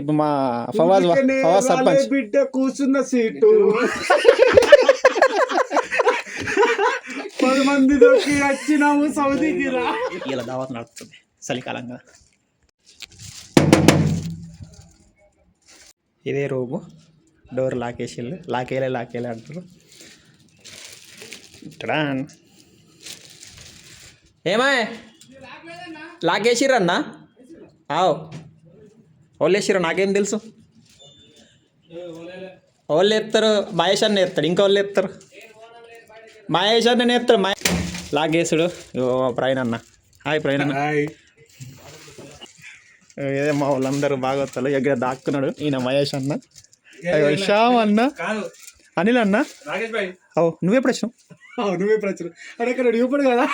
ఇప్పుడు మా ఫవాజ్ సర్పంచ్ బిడ్డ కూర్చున్న సీటు 10 మందితోకి వచ్చినాము సౌదీకి రా. ఇలా దావత్ నడుస్తుంది చలికాలంగా. ఇదే రూము, డోర్ లాకేసిళ్ళు, లాకేలే అంటారు. ఏమాయ్ లాకేసిర్రన్నా? ఆవు వాళ్ళు వేసిర్రు, నాకేం తెలుసు. వాళ్ళు ఎత్తారు, మహేష్ అన్న ఎత్తాడు, ఇంకా వాళ్ళు ఎత్తారు, మహేష్ అన్న ఎత్తాడు. లాగేసుడు ప్రవీణ్ అన్న. హాయ్ ప్రవీణ్ అన్న. ఏదే మా వాళ్ళందరూ బాగా వస్తారు. ఎక్కడ దాక్కున్నాడు ఈయన మహేష్ అన్న, శ్యామ్ అన్న, అనిల్ అన్న. ఓ నువ్వెప్పుడు వచ్చినావు? నువ్వెప్పుడు వచ్చినావు అంటే ఇక్కడ చూపడు కదా.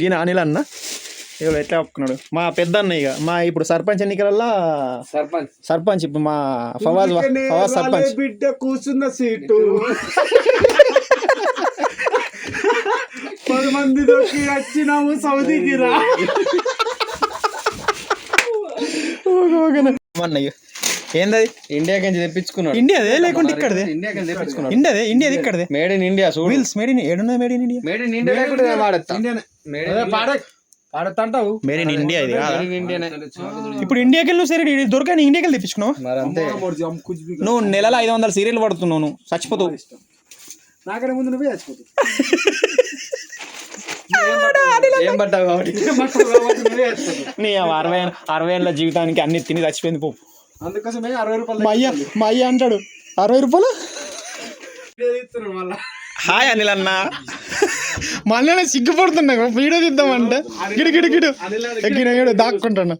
ఈయన అనిల్ అన్న. ఇక ఎట్లా ఒప్పుకున్నాడు మా పెద్ద అన్న. ఇక మా ఇప్పుడు సర్పంచ్ ఎన్నికలల్లో సర్పంచ్ ఇప్పుడు మా ఫవాజ్ సర్పంచ్. బిడ్డ కూర్చున్న సీటు 10 మందితోకి వచ్చినాము సౌదీకి రా. అన్నయ్య ఏందది? ఇండియాకి నుంచి తెప్పించుకున్నాడు. ఇండియాదే లేకుంటే ఇక్కడదే? ఇండియాది ఇక్కడదే. Made in India. Wheels made in ఏడున్నది? Made in India. Made in India లేకుంటే వాడతా. పాడతాంటావు మేడ్ ఇన్ ఇండియా ఇది కాదా? ఇండియానే. ఇప్పుడు ఇండియాకి వెళ్ళి సరే దొరకని ఇండియాకి వెళ్ళి తెప్పించుకున్నావు. మరి అంతే. నువ్వు నెలలో 500 సీరియల్ పడుతున్నావు, నువ్వు చచ్చిపోతావు. నాకనే ముందు నువ్వే చచ్చిపోతావు. ఏం పట్టావు కాబట్టి నీ 60 ఏళ్ళ జీవితానికి అన్ని తిని చచ్చిపోయింది పో. అందుకోసమే 60 రూపాయలు మా అయ్య అంటాడు 60 రూపాయలు. మళ్ళా హాయ్ అనిల్ అన్న. మళ్ళీ సిగ్గుపడుతున్నా వీడియో తీద్దామంటే గిడు గిడు దాక్కుంటున్నా.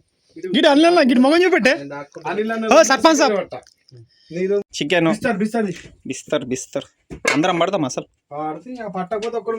గిడు అనిల్ అన్న, గిడు మొగం చూపెట్టే. సర్పంచ్ సాబ్ చికెన్ బిస్తర్ అందరం పడతాం అసలు. పట్టకపోతే ఒక్కడు